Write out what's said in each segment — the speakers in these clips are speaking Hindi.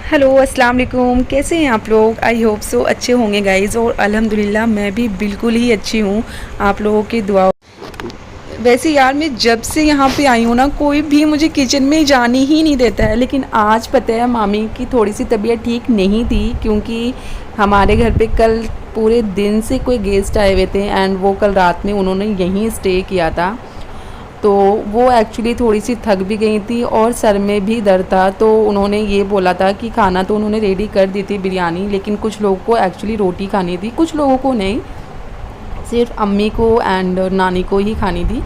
हेलो अस्सलाम वालेकुम, कैसे हैं आप लोग। आई होप सो अच्छे होंगे गाइज़। और अल्हम्दुलिल्लाह मैं भी बिल्कुल ही अच्छी हूँ आप लोगों की दुआ। वैसे यार मैं जब से यहाँ पे आई हूँ ना, कोई भी मुझे किचन में जाने ही नहीं देता है। लेकिन आज पता है मामी की थोड़ी सी तबीयत ठीक नहीं थी, क्योंकि हमारे घर पे कल पूरे दिन से कोई गेस्ट आए हुए थे एंड वो कल रात में उन्होंने यहीं स्टे किया था। तो वो एक्चुअली थोड़ी सी थक भी गई थी और सर में भी दर्द था। तो उन्होंने ये बोला था कि खाना तो उन्होंने रेडी कर दी थी बिरयानी, लेकिन कुछ लोगों को एक्चुअली रोटी खानी थी, कुछ लोगों को नहीं, सिर्फ अम्मी को एंड नानी को ही खानी थी।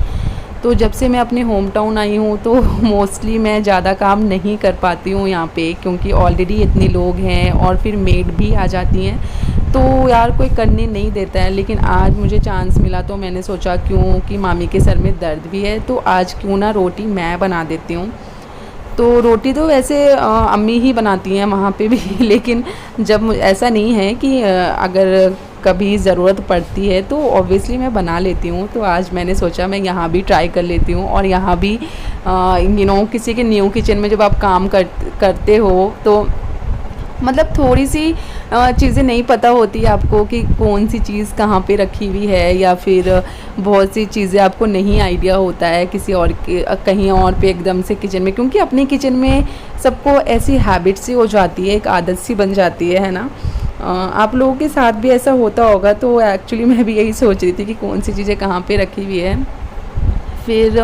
तो जब से मैं अपने होम टाउन आई हूँ तो मोस्टली मैं ज़्यादा काम नहीं कर पाती हूँ यहाँ पे, क्योंकि ऑलरेडी इतने लोग हैं और फिर मेड भी आ जाती हैं, तो यार कोई करने नहीं देता है। लेकिन आज मुझे चांस मिला तो मैंने सोचा क्यों कि मामी के सर में दर्द भी है, तो आज क्यों ना रोटी मैं बना देती हूँ। तो रोटी तो वैसे अम्मी ही बनाती हैं वहाँ पे भी लेकिन जब ऐसा नहीं है कि अगर कभी ज़रूरत पड़ती है तो ऑब्वियसली मैं बना लेती हूँ। तो आज मैंने सोचा मैं यहाँ भी ट्राई कर लेती हूँ। और यहाँ भी किसी के न्यू किचन में जब आप काम करते हो तो मतलब थोड़ी सी चीज़ें नहीं पता होती आपको कि कौन सी चीज़ कहाँ पे रखी हुई है, या फिर बहुत सी चीज़ें आपको नहीं आइडिया होता है किसी और के कहीं और पे एकदम से किचन में, क्योंकि अपने किचन में सबको ऐसी हैबिट सी हो जाती है, एक आदत सी बन जाती है ना। आप लोगों के साथ भी ऐसा होता होगा। तो एक्चुअली मैं भी यही सोच रही थी कि कौन सी चीज़ें कहाँ पे रखी हुई है। फिर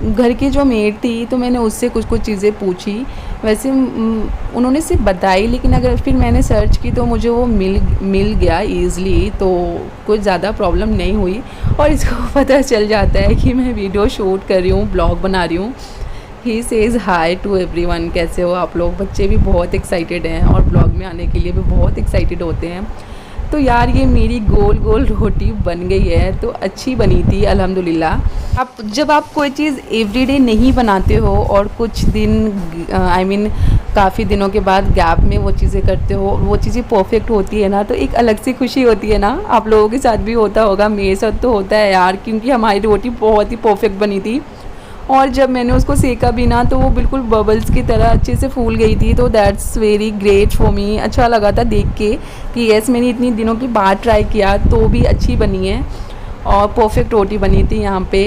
घर की जो मेड थी तो मैंने उससे कुछ कुछ चीज़ें पूछी। वैसे उन्होंने सिर्फ बताई, लेकिन अगर फिर मैंने सर्च की तो मुझे वो मिल गया ईज़िली, तो कुछ ज़्यादा प्रॉब्लम नहीं हुई। और इसको पता चल जाता है कि मैं वीडियो शूट कर रही हूँ, ब्लॉग बना रही हूँ। ही सेज़ हाई टू एवरीवन, कैसे हो आप लोग। बच्चे भी बहुत एक्साइटेड हैं और ब्लॉग में आने के लिए भी बहुत एक्साइटेड होते हैं। तो यार ये मेरी गोल गोल रोटी बन गई है, तो अच्छी बनी थी अल्हम्दुलिल्लाह। जब आप कोई चीज़ एवरीडे नहीं बनाते हो और कुछ दिन काफ़ी दिनों के बाद गैप में वो चीज़ें करते हो, वो चीज़ें परफेक्ट होती है ना, तो एक अलग सी खुशी होती है ना। आप लोगों के साथ भी होता होगा, मेरे साथ तो होता है यार, क्योंकि हमारी रोटी बहुत ही परफेक्ट बनी थी। और जब मैंने उसको सेका भी ना तो वो बिल्कुल बबल्स की तरह अच्छे से फूल गई थी। तो that's very great for me. अच्छा लगा था देख के कि यस, मैंने इतनी दिनों के बाद ट्राई किया तो भी अच्छी बनी है और परफेक्ट रोटी बनी थी यहाँ पे।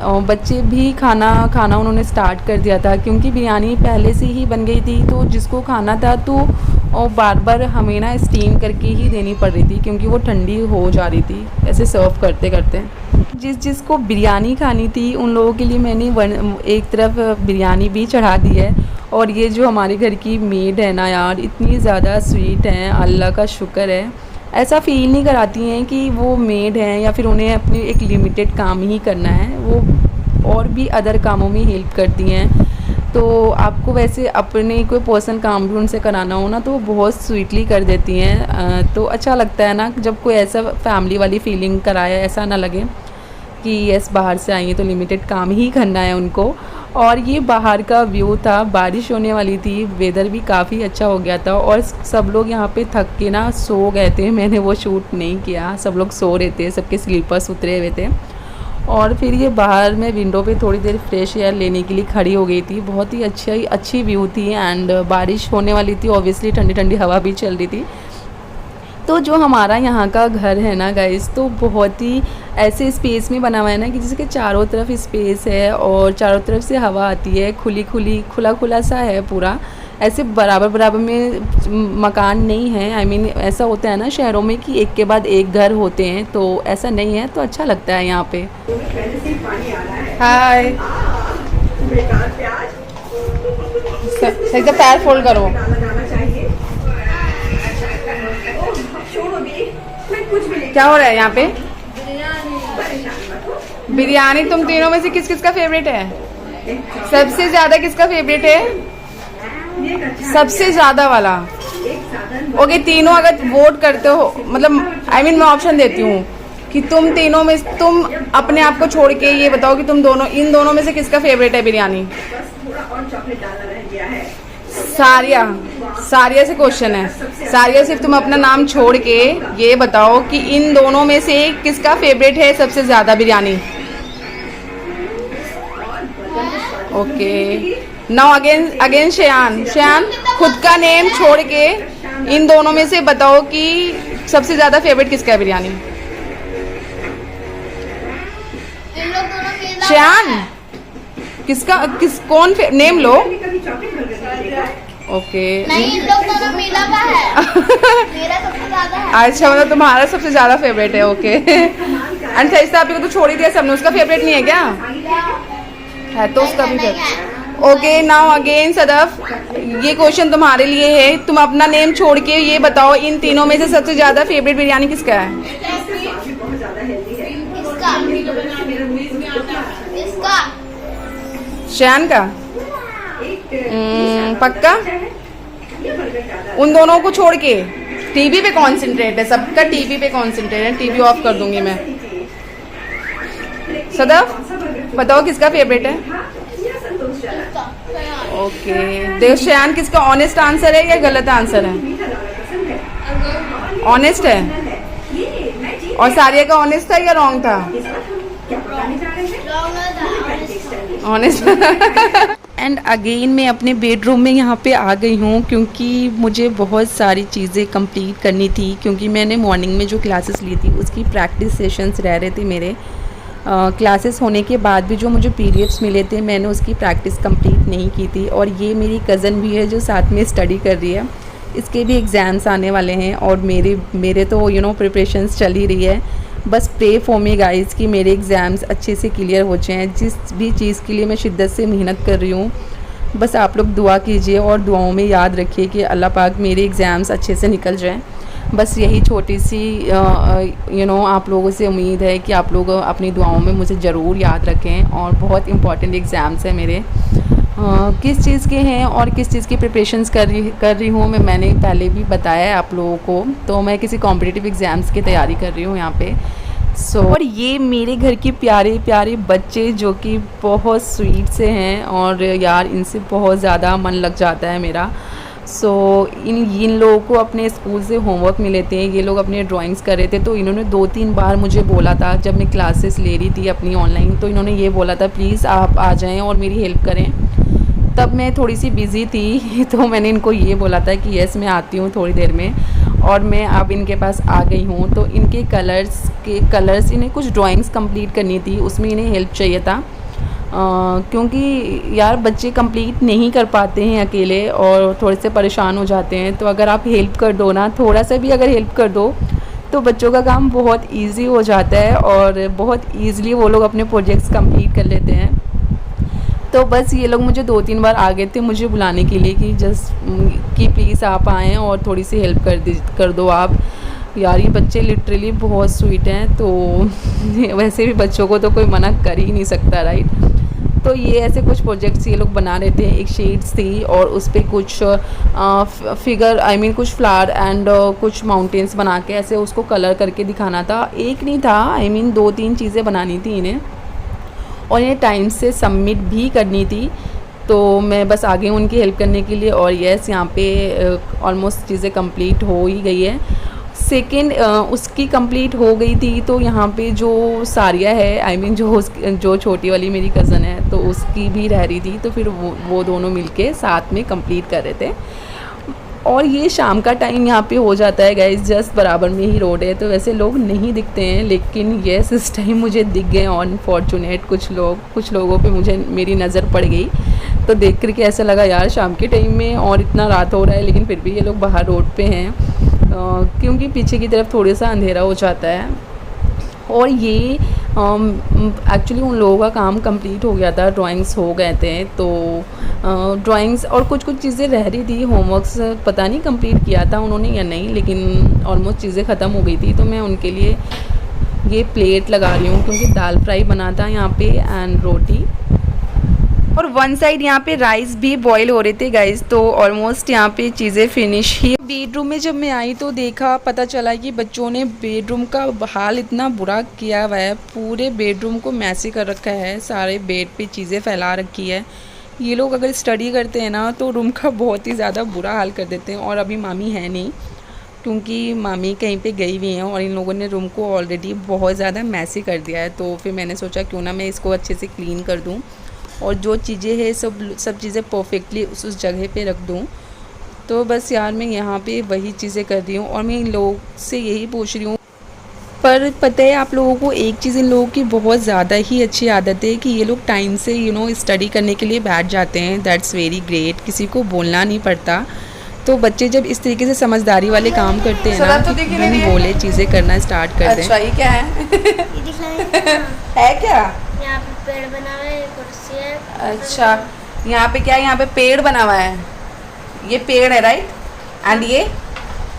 और बच्चे भी खाना उन्होंने स्टार्ट कर दिया था, क्योंकि बिरयानी पहले से ही बन गई थी। तो जिसको खाना था तो और बार बार हमें ना स्टीम करके ही देनी पड़ रही थी, क्योंकि वो ठंडी हो जा रही थी ऐसे सर्व करते करते। जिसको बिरयानी खानी थी उन लोगों के लिए मैंने एक तरफ बिरयानी भी चढ़ा दी है। और ये जो हमारे घर की मेड है ना यार, इतनी ज़्यादा स्वीट हैं, अल्लाह का शुक्र है। ऐसा फ़ील नहीं कराती हैं कि वो मेड हैं या फिर उन्हें अपनी एक लिमिटेड काम ही करना है, वो और भी अदर कामों में हेल्प करती हैं। तो आपको वैसे अपने कोई पर्सनल काम भी उनसे कराना हो ना तो वो बहुत स्वीटली कर देती हैं। तो अच्छा लगता है ना जब कोई ऐसा फैमिली वाली फीलिंग कराए, ऐसा ना लगे कि यस बाहर से आई हैं तो लिमिटेड काम ही करना है उनको। और ये बाहर का व्यू था, बारिश होने वाली थी, वेदर भी काफ़ी अच्छा हो गया था और सब लोग यहाँ पे थक के ना सो गए थे। मैंने वो शूट नहीं किया, सब लोग सो रहे थे, सबके स्लीपर्स उतरे हुए थे। और फिर ये बाहर मैं विंडो पे थोड़ी देर फ्रेश एयर लेने के लिए खड़ी हो गई थी। बहुत ही अच्छी व्यू थी एंड बारिश होने वाली थी, ऑब्वियसली ठंडी ठंडी हवा भी चल रही थी। तो जो हमारा यहाँ का घर है ना गाइस, तो बहुत ही ऐसे स्पेस में बना हुआ है ना कि जिसके चारों तरफ स्पेस है और चारों तरफ से हवा आती है, खुला खुला सा है पूरा। ऐसे बराबर बराबर में मकान नहीं है। ऐसा होता है ना शहरों में कि एक के बाद एक घर होते हैं, तो ऐसा नहीं है, तो अच्छा लगता है यहाँ पे। हाय, सही से पैर फोल्ड करो। क्या हो रहा है यहाँ पे? बिरयानी। तुम तीनों में से किस किस का फेवरेट है? सबसे ज्यादा किसका फेवरेट है? सबसे ज्यादा वाला। ओके, तीनों अगर वोट करते हो, मतलब मैं ऑप्शन देती हूँ कि तुम तीनों में तुम अपने आप को छोड़ के ये बताओ कि तुम दोनों इन दोनों में से किसका फेवरेट है बिरयानी? सारिया से क्वेश्चन है। सारिया, सिर्फ तुम अपना नाम छोड़ के ये बताओ कि इन दोनों में से किसका फेवरेट है सबसे ज़्यादा biryani. Okay, now again again Sheyan. Sheyan, खुद का नेम छोड़ के इन दोनों में से बताओ कि सबसे ज़्यादा फेवरेट किसका है बिरयानी? शेयान, किसका कौन नेम लो। ओके नहीं, इन लोग दोनों मिला का है। मेरा सबसे ज्यादा है। अच्छा, मतलब तुम्हारा सबसे ज़्यादा फेवरेट है। ओके एंड फैज़ आपको तो छोड़ ही दिया सबने, उसका फेवरेट नहीं है क्या? है तो उसका भी favourite. Okay now again Sadaf, ये क्वेश्चन तुम्हारे लिए है। तुम अपना नेम छोड़ के ये बताओ इन तीनों में से सबसे ज़्यादा फेवरेट बिरयानी किसका है? इसका शेयान का। पक्का? उन दोनों को छोड़ के टीवी पे कॉन्सेंट्रेट है, सबका टीवी पे कॉन्सेंट्रेट है। टीवी ऑफ कर दूंगी मैं। सदफ बताओ किसका फेवरेट है? ओके देव, शेयान किसका ऑनेस्ट आंसर है या गलत आंसर है? ऑनेस्ट है। और सारिया का ऑनेस्ट था या रॉन्ग था? ऑनेस्ट। एंड अगेन मैं अपने बेडरूम में यहाँ पे आ गई हूँ क्योंकि मुझे बहुत सारी चीज़ें कंप्लीट करनी थी, क्योंकि मैंने मॉर्निंग में जो क्लासेस ली थी उसकी प्रैक्टिस सेशंस रह रहे थे मेरे। क्लासेस होने के बाद भी जो मुझे पीडीएफ्स मिले थे मैंने उसकी प्रैक्टिस कंप्लीट नहीं की थी। और ये मेरी कज़न भी है जो साथ में स्टडी कर रही है, इसके भी एग्ज़ाम्स आने वाले हैं और मेरे तो प्रिपरेशंस चल ही रही है। बस प्रे फॉर मी गाइस कि मेरे एग्ज़ाम्स अच्छे से क्लियर हो जाएँ। जिस भी चीज़ के लिए मैं शिद्दत से मेहनत कर रही हूँ, बस आप लोग दुआ कीजिए और दुआओं में याद रखिए कि अल्लाह पाक मेरे एग्ज़ाम्स अच्छे से निकल जाएँ। बस यही छोटी सी आप लोगों से उम्मीद है कि आप लोग अपनी दुआओं में मुझे ज़रूर याद रखें। और बहुत इम्पॉर्टेंट एग्ज़ाम्स हैं मेरे। किस चीज़ के हैं और किस चीज़ की प्रिपरेशंस कर रही हूँ मैंने पहले भी बताया है आप लोगों को। तो मैं किसी कॉम्पिटिटिव एग्ज़ाम्स की तैयारी कर रही हूँ यहाँ पे। और ये मेरे घर के प्यारे प्यारे बच्चे जो कि बहुत स्वीट से हैं और यार इनसे बहुत ज़्यादा मन लग जाता है मेरा। इन लोगों को अपने स्कूल से होमवर्क मिले थे, ये लोग अपने ड्राइंग्स कर रहे थे। तो इन्होंने 2-3 बार मुझे बोला था जब मैं क्लासेस ले रही थी अपनी ऑनलाइन, तो इन्होंने ये बोला था प्लीज़ आप आ जाएं और मेरी हेल्प करें। तब मैं थोड़ी सी बिज़ी थी तो मैंने इनको ये बोला था कि यस मैं आती हूँ थोड़ी देर में। और मैं अब इनके पास आ गई हूँ। तो इनके कलर्स इन्हें कुछ ड्राइंग्स कंप्लीट करनी थी, उसमें इन्हें हेल्प चाहिए था। क्योंकि यार बच्चे कंप्लीट नहीं कर पाते हैं अकेले और थोड़े से परेशान हो जाते हैं। तो अगर आप हेल्प कर दो ना, थोड़ा सा भी अगर हेल्प कर दो तो बच्चों का काम बहुत इजी हो जाता है और बहुत ईज़िली वो लोग अपने प्रोजेक्ट्स कंप्लीट कर लेते हैं। तो बस ये लोग मुझे 2-3 बार आ गए थे मुझे बुलाने के लिए कि प्लीज़ आप आएँ और थोड़ी सी हेल्प कर दो आप। यार ये बच्चे लिटरली बहुत स्वीट हैं, तो वैसे भी बच्चों को तो कोई मना कर ही नहीं सकता, राइट। तो ये ऐसे कुछ प्रोजेक्ट्स ये लोग बना रहे थे। एक शीट्स थी और उस पर कुछ फिगर कुछ फ्लावर एंड कुछ माउंटेन्स बना के ऐसे उसको कलर करके दिखाना था। एक नहीं था, 2-3 चीज़ें बनानी थी इन्हें और इन्हें टाइम से सबमिट भी करनी थी। तो मैं बस आ गई हूँ उनकी हेल्प करने के लिए। और यस यहाँ पे ऑलमोस्ट चीज़ें कंप्लीट हो ही गई है। सेकेंड उसकी कंप्लीट हो गई थी तो यहाँ पे जो सारिया है जो छोटी वाली मेरी कज़न है तो उसकी भी रह रही थी। तो फिर वो दोनों मिलके साथ में कंप्लीट कर रहे थे। और ये शाम का टाइम यहाँ पे हो जाता है गाइस, जस्ट बराबर में ही रोड है तो वैसे लोग नहीं दिखते हैं, लेकिन यस इस टाइम मुझे दिख गए अनफॉर्चुनेट कुछ लोगों पे मेरी नज़र पड़ गई। तो देख कर के ऐसा लगा यार शाम के टाइम में और इतना रात हो रहा है लेकिन फिर भी ये लोग बाहर रोड पे हैं, क्योंकि पीछे की तरफ थोड़ा सा अंधेरा हो जाता है। और ये एक्चुअली उन लोगों का काम कंप्लीट हो गया था, ड्राइंग्स हो गए थे। तो ड्राइंग्स और कुछ चीज़ें रह रही थी, होमवर्क्स पता नहीं कंप्लीट किया था उन्होंने या नहीं, लेकिन ऑलमोस्ट चीज़ें ख़त्म हो गई थी। तो मैं उनके लिए ये प्लेट लगा रही हूँ क्योंकि दाल फ्राई बना था यहाँ पे एंड रोटी और वन साइड यहाँ पे राइस भी बॉईल हो रहे थे गाइस। तो ऑलमोस्ट यहाँ पे चीज़ें फिनिश ही। बेडरूम में जब मैं आई तो देखा, पता चला कि बच्चों ने बेडरूम का हाल इतना बुरा किया हुआ है, पूरे बेडरूम को मैसी कर रखा है, सारे बेड पे चीज़ें फैला रखी है। ये लोग अगर स्टडी करते हैं ना तो रूम का बहुत ही ज़्यादा बुरा हाल कर देते हैं। और अभी मामी है नहीं क्योंकि मामी कहीं पे गई हुई हैं और इन लोगों ने रूम को ऑलरेडी बहुत ज़्यादा मैसी कर दिया है। तो फिर मैंने सोचा क्यों ना मैं इसको अच्छे से क्लीन कर दूँ और जो चीज़ें हैं सब चीज़ें परफेक्टली उस जगह पे रख दूँ। तो बस यार मैं यहाँ पे वही चीज़ें कर रही हूँ और मैं इन लोगों से यही पूछ रही हूँ। पर पता है आप लोगों को एक चीज़ इन लोगों की बहुत ज़्यादा ही अच्छी आदत है कि ये लोग टाइम से स्टडी करने के लिए बैठ जाते हैं। दैट्स वेरी ग्रेट, किसी को बोलना नहीं पड़ता। तो बच्चे जब इस तरीके से समझदारी वाले काम करते हैं ना तो कि दिख ही नहीं बिन रही है। बोले चीज़ें करना स्टार्ट कर दें। अच्छा ये क्या है? ये दिखाएं। है क्या? यहाँ पे पेड़ बना हुआ है, कुर्सी है। अच्छा यहाँ पे क्या है? यहाँ पे पेड़ बना हुआ है, ये पेड़ है राइट? एंड ये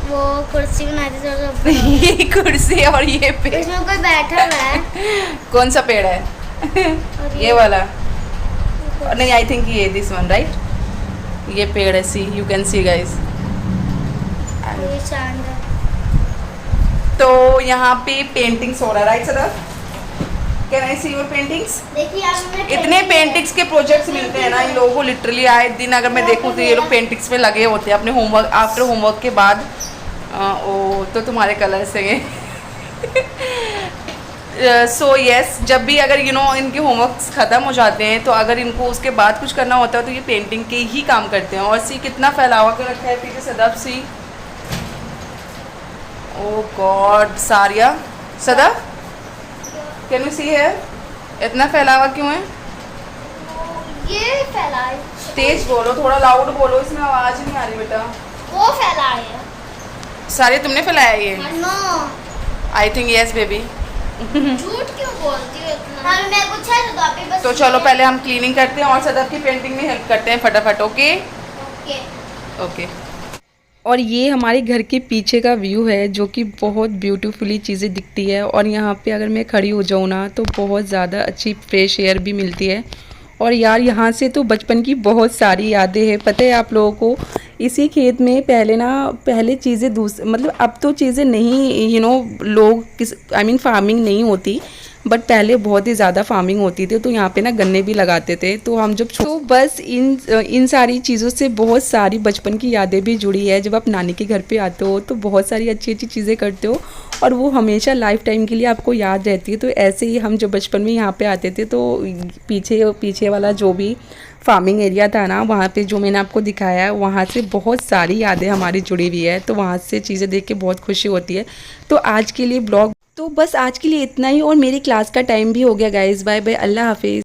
वो कुर्सी बनाई थी थोड़ा सा ऊपर। ये कुर्सी है और ये पेड़। इसमें कोई बैठा हुआ है। कौन सा पेड़ है? और ये वाला? नहीं आई थिंक ये दिस वन राइट? ये पेड़ है, सी यू कैन सी गाइस। ये चांद है। तो यहाँ पे पेंटिंग्स हो रहा है right sir? Can I see your paintings? देखिए आप हमें इतने पेंटिंग्स के प्रोजेक्ट्स मिलते हैं ना इन लोगों को, लिटरली आए दिन अगर मैं देखूँ तो ये लोग पेंटिंग्स में लगे होते हैं अपने होमवर्क आफ्टर होमवर्क के बाद। ओ तो तुम्हारे कलर्स हैं सो यस, जब भी अगर इनके होमवर्क्स ख़त्म हो जाते हैं तो अगर इनको उसके बाद कुछ करना होता है तो ये पेंटिंग के ही काम करते हैं। और सी कितना फैलावा कर रखा है पीछे सदफ, सी ओ गॉड सारिया सदफ कैन यू सी है इतना फैलावा क्यों है? ये फैला है। तेज बोलो, थोड़ा लाउड बोलो, इसमें आवाज़ नहीं आ रही बेटा। वो फैला है। सारे तुमने फैलाया ये? No, I think yes baby. झूठ क्यों बोलती हो इतना? हाँ मैं कुछ है तो आप ही बस। तो चलो पहले हम क्लीनिंग करते हैं और सदफ की पेंटिंग में हेल्प करते हैं फटाफट। Okay okay. ओके। और ये हमारे घर के पीछे का व्यू है जो कि बहुत ब्यूटीफुली चीज़ें दिखती है। और यहाँ पे अगर मैं खड़ी हो जाऊँ ना तो बहुत ज़्यादा अच्छी फ्रेश एयर भी मिलती है। और यार यहाँ से तो बचपन की बहुत सारी यादें हैं। पता है आप लोगों को, इसी खेत में पहले चीज़ें मतलब अब तो चीज़ें नहीं लोग फार्मिंग नहीं होती, बट पहले बहुत ही ज़्यादा फार्मिंग होती थी। तो यहाँ पे ना गन्ने भी लगाते थे। तो हम जब तो बस इन सारी चीज़ों से बहुत सारी बचपन की यादें भी जुड़ी है। जब आप नानी के घर पे आते हो तो बहुत सारी अच्छी अच्छी चीज़ें करते हो और वो हमेशा लाइफ टाइम के लिए आपको याद रहती है। तो ऐसे ही हम जब बचपन में यहाँ पे आते थे तो पीछे वाला जो भी फार्मिंग एरिया था ना, वहाँ पे जो मैंने आपको दिखाया है, वहाँ से बहुत सारी यादें हमारी जुड़ी हुई है। तो वहाँ से चीज़ें देख के बहुत खुशी होती है। तो आज के लिए ब्लॉग तो बस आज के लिए इतना ही और मेरी क्लास का टाइम भी हो गया गाइस। बाय बाय, अल्लाह हाफिज़।